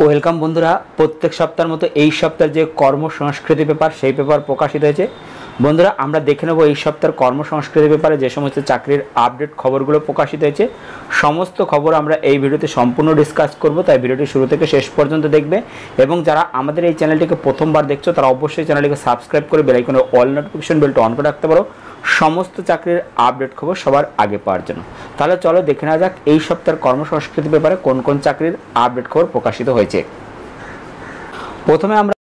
Welcome বন্ধুরা, প্রত্যেক সপ্তাহের মতো এই সপ্তাহের যে কর্মসংস্কৃতি পেপার সেই পেপার প্রকাশিত হয়েছে। বন্ধুরা, আমরা দেখে নেব এই সপ্তাহের কর্মসংস্কৃতি পেপারে যে সমস্ত চাকরির আপডেট খবরগুলো প্রকাশিত হয়েছে। সমস্ত খবর আমরা এই ভিডিওতে সম্পূর্ণ ডিসকাস করব, তাই ভিডিওটি শুরু থেকে শেষ পর্যন্ত দেখবে। এবং যারা আমাদের এই চ্যানেলটিকে প্রথমবার দেখছো তারা অবশ্যই চ্যানেলটিকে সাবস্ক্রাইব করে বেল আইকনের অল নোটিফিকেশন বেলটা অন করে রাখতে পারো সমস্ত চাকরির আপডেট খবর সবার আগে পাওয়ার জন্য। তাহলে চলো দেখে নেওয়া যাক এই সপ্তাহের কর্মসংস্কৃতি পেপারে কোন কোন চাকরির আপডেট খবর প্রকাশিত হয়েছে। প্রথমে আমরা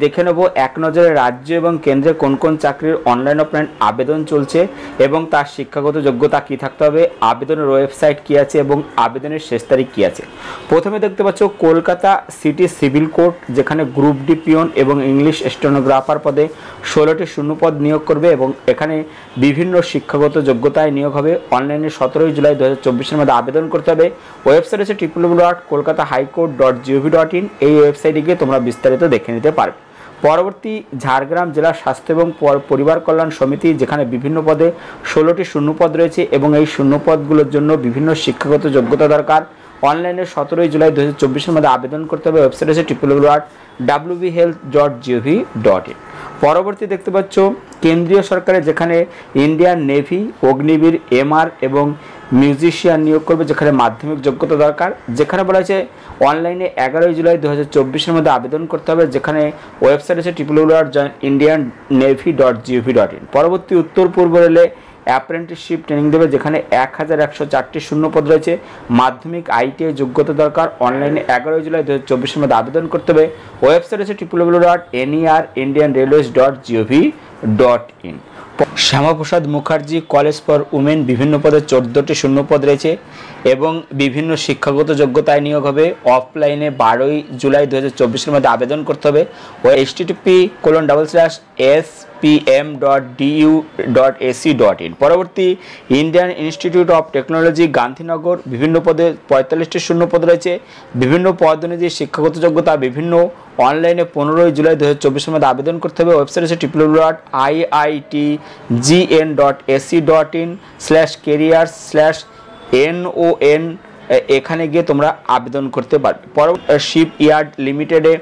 দেখে নেব এক নজরে রাজ্য এবং কেন্দ্রে কোন কোন চাকরির অনলাইন অফলাইন আবেদন চলছে এবং তার শিক্ষাগত যোগ্যতা কী থাকতে হবে, আবেদনের ওয়েবসাইট কী আছে এবং আবেদনের শেষ তারিখ কী আছে। প্রথমে দেখতে পাচ্ছ কলকাতা সিটি সিভিল কোর্ট, যেখানে গ্রুপ ডি পিওন এবং ইংলিশ স্টেনোগ্রাফার পদে 16টি শূন্যপদ নিয়োগ করবে এবং এখানে বিভিন্ন শিক্ষাগত যোগ্যতায় নিয়োগ হবে। অনলাইনে 17 জুলাই 2024-এর মধ্যে আবেদন করতে হবে। ওয়েবসাইট হচ্ছে www.kolkatahighcourt.gov.in। এই ওয়েবসাইটে গিয়ে তোমরা বিস্তারিত দেখে নিতে পারবে। পরবর্তী ঝাড়গ্রাম জেলা স্বাস্থ্য এবং পরিবার কল্যাণ সমিতি, যেখানে বিভিন্ন পদে 16টি শূন্যপদ রয়েছে এবং এই শূন্যপদগুলোর জন্য বিভিন্ন শিক্ষাগত যোগ্যতা দরকার। অনলাইনে 17 জুলাই 2024-এর মধ্যে আবেদন করতে হবে। ওয়েবসাইট হচ্ছে www.wbhealth.gov.in। পরবর্তী দেখতে পাচ্ছ কেন্দ্রীয় সরকারের, যেখানে ইন্ডিয়ান নেভি অগ্নিবীর এমআর এবং মিউজিশিয়ান নিয়োগ করবে, যেখানে মাধ্যমিক যোগ্যতা দরকার। যেখানে বলা হয়েছে অনলাইনে 11 জুলাই 2024-এর মধ্যে আবেদন করতে হবে, যেখানে ওয়েবসাইট আছে www.indiannavy.gov.in। পরবর্তী উত্তর পূর্ব রেলে অ্যাপ্রেন্টিসশিপ ট্রেনিং দেবে, যেখানে 1104টি শূন্যপদ রয়েছে। মাধ্যমিক আইটিআই যোগ্যতা দরকার। অনলাইনে 11 জুলাই 2024-এর মধ্যে আবেদন করতে হবে। ওয়েবসাইট আছে www.nerindianrailways.gov.in। Shyamaprasad Mukherjee College for Women, বিভিন্ন পদে 14টি শূন্যপদ রয়েছে এবং বিভিন্ন শিক্ষাগত যোগ্যতায় নিয়োগ হবে। অফলাইনে 12 জুলাই 2024-এর মধ্যে আবেদন করতে হবে। ও http://spm.du.ac.in। পরবর্তী Indian institute of technology Gandhinagar, বিভিন্ন পদে 45টি শূন্যপদ রয়েছে। বিভিন্ন পদ অনুযায়ী শিক্ষাগত যোগ্যতা বিভিন্ন। অনলাইনে 15 জুলাই 2024-এর মধ্যে আবেদন করতে হবে। ওয়েবসাইট হচ্ছে www.iitgn.ac.in/careers/non। এখানে গিয়ে তোমরা আবেদন করতে পারবে। পরবর্তী শিপ ইয়ার্ড লিমিটেডে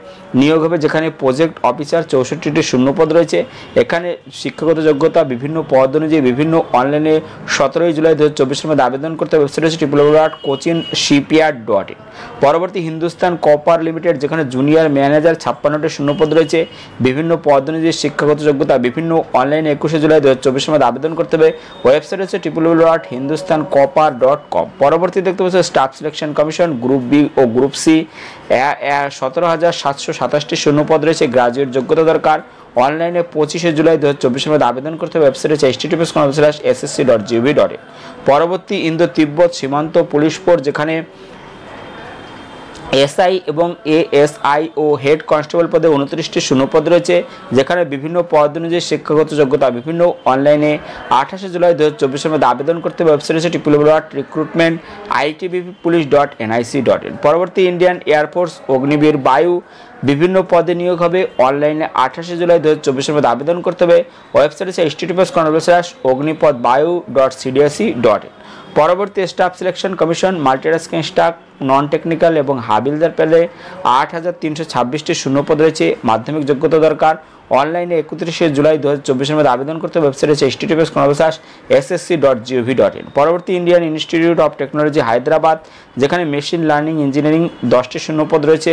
নিয়োগ হবে, যেখানে প্রজেক্ট অফিসার 64টি শূন্যপদ রয়েছে। এখানে শিক্ষাগত যোগ্যতা বিভিন্ন পদ অনুযায়ী বিভিন্ন। অনলাইনে 17 জুলাই 2024-এর মধ্যে আবেদন করতে হবে। ওয়েবসাইট হচ্ছে www.cochinshipyard.in। পরবর্তী হিন্দুস্তান কপার লিমিটেড, যেখানে জুনিয়র ম্যানেজার 56টি শূন্যপদ রয়েছে। বিভিন্ন পদ অনুযায়ী শিক্ষাগত যোগ্যতা বিভিন্ন। অনলাইনে 21 জুলাই 2024-এর মধ্যে আবেদন করতে হবে। ওয়েবসাইট হচ্ছে www.hindustancopper.com। পরবর্তী দেখতে পাচ্ছি staff selection commission, group B ও গ্রুপ সি 17,727টি শূন্যপদ রয়েছে। গ্রাজুয়েট যোগ্যতা দরকার। অনলাইনে 25 জুলাই 2024-এর মধ্যে আবেদন করতে হবে। ওয়েবসাইট হচ্ছে https://ssc.gov.in। পরবর্তী ইন্দো তিব্বত সীমান্ত পুলিশ ফোর্স, যেখানে এসআই এবং এএসআই ও হেড কনস্টেবল পদে 29টি শূন্যপদ রয়েছে, যেখানে বিভিন্ন পদ অনুযায়ী শিক্ষাগত যোগ্যতা বিভিন্ন। অনলাইনে 28 জুলাই 2024-এর মধ্যে আবেদন করতে হবে। ওয়েবসাইট হচ্ছে www.recruitment.itbp.police.nic.in। পরবর্তী ইন্ডিয়ান এয়ারফোর্স অগ্নিবীর বায়ু, বিভিন্ন পদে নিয়োগ হবে। অনলাইনে 28 জুলাই 2024-এর মধ্যে আবেদন করতে হবে। ওয়েবসাইট হচ্ছে https://ognipod-bio.cdsc.in। পরবর্তী staff selection commission multitasking staff non technical এবং হাবিলদার পেলে 8,326টি শূন্যপদ রয়েছে। মাধ্যমিক যোগ্যতা দরকার। অনলাইনে 31 জুলাই 2024-এর মধ্যে আবেদন করতে ওয়েবসাইট হচ্ছে https://ssc.gov.in। পরবর্তী Indian institute of technology Hyderabad, যেখানে মেশিন লার্নিং ইঞ্জিনিয়ারিং 10টি শূন্যপদ রয়েছে।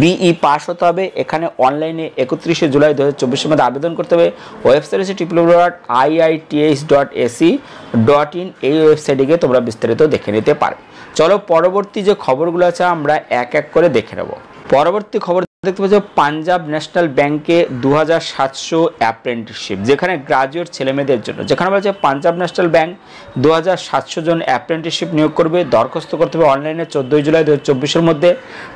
বিই পাস হতে হবে। এখানে অনলাইনে 31 জুলাই 2024-এর মধ্যে আবেদন করতে হবে। ওয়েবসাইট হচ্ছে www.iith.ac.in। এই ওয়েবসাইটে গিয়ে তোমরা বিস্তারিত দেখে নিতে পারো। চলো পরবর্তী যে খবরগুলো আছে আমরা এক এক করে দেখে নেব। পরবর্তী খবর দেখতে পাচ্ছ পাঞ্জাব ন্যাশনাল ব্যাংকে 2700 অ্যাপ্রেন্টিসশিপ, যেখানে গ্রাজুয়েট ছেলেমেয়েদের জন্য। যেখানে বলছে পাঞ্জাব ন্যাশনাল ব্যাংক 2700 জন অ্যাপ্রেন্টিসশিপ নিয়োগ করবে। দরখাস্ত করতে হবে অনলাইনে 14 জুলাই 2024-এর মধ্যে।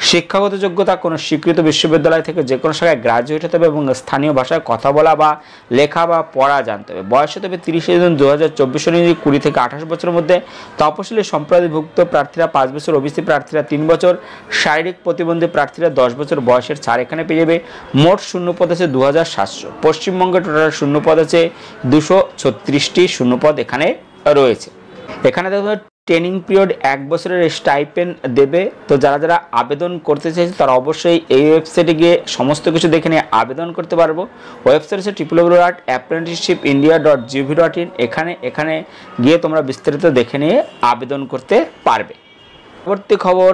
শিক্ষাগত যোগ্যতা কোনো স্বীকৃত বিশ্ববিদ্যালয় থেকে যে কোনো শাখায় গ্রাজুয়েট হতে হবে এবং স্থানীয় ভাষায় কথা বলা বা লেখা বা পড়া জানতে হবে। বয়স হতে হবে 30 জুন 2024 অনুযায়ী 20 থেকে 28 বছরের মধ্যে। তপশিলি সম্প্রদায়ভুক্ত প্রার্থীরা 5 বছর, ওবিসি প্রার্থীরা 3 বছর, শারীরিক প্রতিবন্ধী প্রার্থীরা 10 বছর বয়সের ছাড় এখানে পেয়ে যাবে। মোট শূন্যপদ আছে 2700। পশ্চিমবঙ্গে টোটাল শূন্যপদ আছে 236টি শূন্যপদ এখানে রয়েছে। এখানে দেখো ট্রেনিং পিরিয়ড 1 বছরের স্টাইপেন্ড দেবে। তো যারা যারা আবেদন করতে চাইছে তারা অবশ্যই এই ওয়েবসাইটে গিয়ে সমস্ত কিছু দেখে নিয়ে আবেদন করতে পারবো। ওয়েবসাইট হচ্ছে www.apprenticeshipindia.gov.in। এখানে গিয়ে তোমরা বিস্তারিত দেখে নিয়ে আবেদন করতে পারবে। পরবর্তী খবর,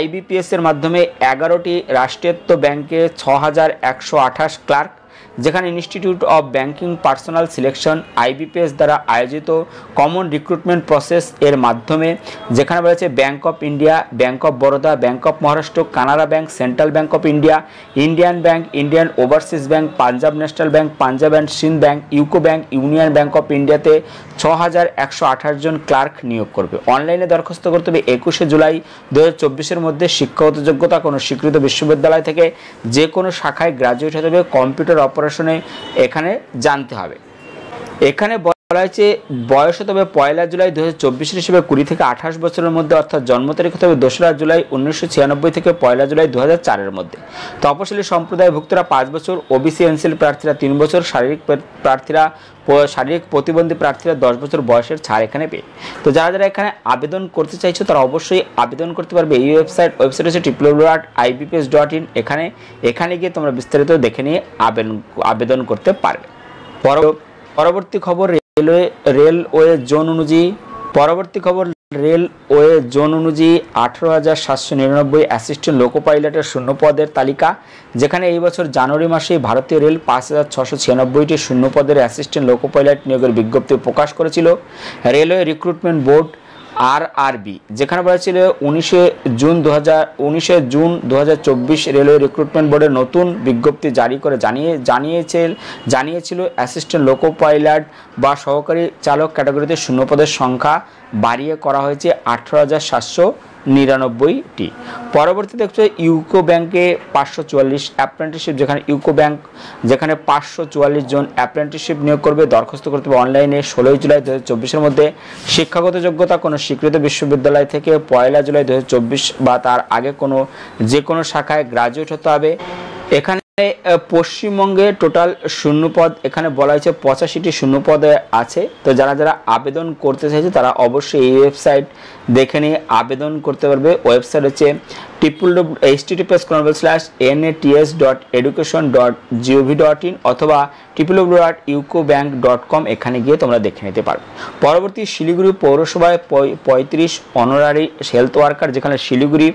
IBPS এর মাধ্যমে 11টি রাষ্ট্রায়ত্ত ব্যাংকে 6128 ক্লার্ক, যেখানে institute of banking personal selection IBPS দ্বারা আয়োজিত কমন রিক্রুটমেন্ট প্রসেস এর মাধ্যমে, যেখানে রয়েছে Bank of India, Bank of Baroda, Bank of Maharashtra, Canara Bank, Central Bank of India, Indian Bank, Indian Overseas Bank, Punjab National Bank, Punjab and Sindh Bank, UCO Bank, Union Bank of ইন্ডিয়াতে 6128 জন clerk নিয়োগ করবে। অনলাইনে দরখাস্ত করতে হবে 21 জুলাই 2024 মধ্যে। শিক্ষাগত যোগ্যতা কোনো স্বীকৃত বিশ্ববিদ্যালয় থেকে যে কোনো শাখায় গ্রাজুয়েট হতে হবে, কম্পিউটার অপারেশনে এখানে জানতে হবে। এখানে বলা হয়েছে বয়স হতে হবে 1 জুলাই 2024 হিসেবে 20 থেকে 28 বছরের মধ্যে, অর্থাৎ জন্ম তারিখ হতে হবে 2 জুলাই 1996 থেকে 1 জুলাই 2004 মধ্যে। তপশিলি সম্প্রদায়ভুক্তরা 5 বছর, ওবিসি এনসিএল প্রার্থীরা 3 বছর, শারীরিক প্রতিবন্ধী প্রার্থীরা 10 বছর বয়সের ছাড় এখানে পেয়ে। তো যারা যারা এখানে আবেদন করতে চাইছো তারা অবশ্যই আবেদন করতে পারবে। এই ওয়েবসাইট হচ্ছে www.ibps.in। এখানে গিয়ে তোমরা বিস্তারিত দেখে নিয়ে আবেদন করতে পারবে। পরবর্তী খবর, রেলওয়ে জোন অনুযায়ী 18,799 অ্যাসিস্ট্যান্ট লোকো পাইলটের শূন্য পদের তালিকা, যেখানে এই বছর জানুয়ারি মাসে ভারতীয় রেল 5,696টি শূন্য পদের অ্যাসিস্ট্যান্ট লোকো পাইলট নিয়োগের বিজ্ঞপ্তি প্রকাশ করেছিল। রেলওয়ে রিক্রুটমেন্ট বোর্ড RRB, যেখানে বলা ছিল 19 জুন 2024 রেলওয়ে রিক্রুটমেন্ট বোর্ডের নতুন বিজ্ঞপ্তি জারি করে জানিয়েছিল অ্যাসিস্ট্যান্ট লোকো পাইলট বা সহকারী চালক ক্যাটাগরিতে শূন্য পদের সংখ্যা বাড়িয়ে করা হয়েছে 18,799টি। পরবর্তীতে দেখছো ইউকো ব্যাংকে 544 অ্যাপ্রেন্টিসশিপ, যেখানে 544 জন অ্যাপ্রেন্টিসশিপ নিয়োগ করবে। দরখাস্ত করতে হবে অনলাইনে 16 জুলাই 2024 মধ্যে। শিক্ষাগত যোগ্যতা কোনো স্বীকৃত বিশ্ববিদ্যালয় থেকে 1 জুলাই 2024 বা তার আগে যে কোনো শাখায় গ্রাজুয়েট হতে হবে। এখানে পশ্চিমবঙ্গে টোটাল শূন্যপদ এখানে বলা হয়েছে 85টি শূন্যপদে আছে। তো যারা যারা আবেদন করতে চাইছে তারা অবশ্যই এই ওয়েবসাইট দেখে নিয়ে আবেদন করতে পারবে। ওয়েবসাইট হচ্ছে https://nats.education.gov.in অথবা www.ucobank.com। এখানে গিয়ে তোমরা দেখে নিতে পারবে। পরবর্তী, শিলিগুড়ি পৌরসভায় 35 অনারারি হেলথ ওয়ার্কার, যেখানে Siliguri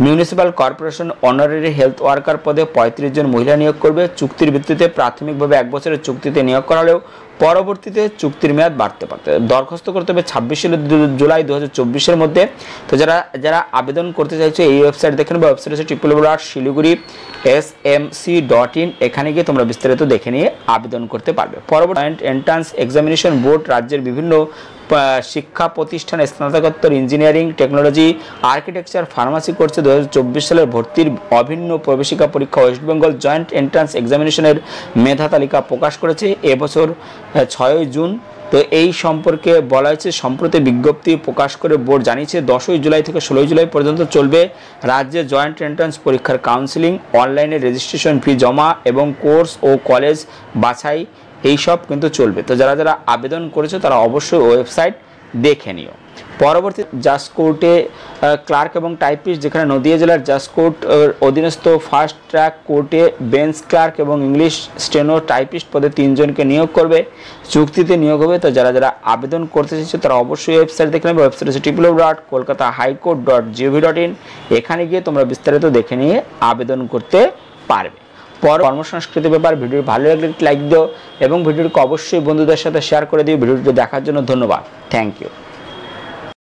municipal corporation honorary health worker পদে 35 জন মহিলা নিয়োগ করবে। চুক্তির ভিত্তিতে প্রাথমিকভাবে 1 বছরের চুক্তিতে নিয়োগ করা হলেও পরবর্তীতে চুক্তির মেয়াদ বাড়তে পারত। দরখাস্ত করতে হবে 26 জুলাই 2024 মধ্যে। তো যারা আবেদন করতে চাইছো এই ওয়েবসাইট দেখে নেবে। ওয়েবসাইট হচ্ছে www.shiliguri.smc.in। এখানে গিয়ে তোমরা বিস্তারিত দেখে নিয়ে আবেদন করতে পারবে। পরবর্তী, এন্ট্রান্স এক্সামিনেশন বোর্ড রাজ্যের বিভিন্ন শিক্ষা প্রতিষ্ঠানে স্নাতকোত্তর ইঞ্জিনিয়ারিং, টেকনোলজি, আর্কিটেকচার, ফার্মাসি কোর্সে 2024 সালের ভর্তির অভিন্ন প্রবেশিকা পরীক্ষা ওয়েস্ট বেঙ্গল জয়েন্ট এন্ট্রান্স এক্সামিনেশনের মেধা তালিকা প্রকাশ করেছে এবছর 6 জুন। তো এই সম্পর্কে বলা হয়েছে, সম্প্রতি বিজ্ঞপ্তি প্রকাশ করে বোর্ড জানিয়েছে 10 জুলাই থেকে 16 জুলাই পর্যন্ত চলবে রাজ্যে জয়েন্ট এন্ট্রান্স পরীক্ষার কাউন্সিলিং, অনলাইনে রেজিস্ট্রেশন ফি জমা এবং কোর্স ও কলেজ বাছাই এই সব কিন্তু চলবে। তো যারা যারা আবেদন করেছে তারা অবশ্যই ওয়েবসাইট দেখে নিও। পরবর্তী, জাজ কোর্টে ক্লার্ক এবং টাইপিস্ট, যেখানে নদিয়া জেলার জাজ কোর্ট অধীনস্থ ফার্স্ট ট্র্যাক কোর্টে বেঞ্চ ক্লার্ক এবং ইংলিশ স্টেনো টাইপিস্ট পদে 3 জনকে নিয়োগ করবে। চুক্তিতে নিয়োগ হবে। তো যারা যারা আবেদন করতে চাইছে তারা অবশ্যই ওয়েবসাইট দেখে নেবে। ওয়েবসাইট হচ্ছে www.kolkatahighcourt.gov.in। এখানে গিয়ে তোমরা বিস্তারিত দেখে নিয়ে আবেদন করতে পারবে। কর্মসংস্কৃতি ব্যাপার ভিডিও ভালো লাগলে লাইক দিও এবং ভিডিওটিকে অবশ্যই বন্ধুদের সাথে শেয়ার করে দিও। ভিডিওটি দেখার জন্য ধন্যবাদ। Thank you.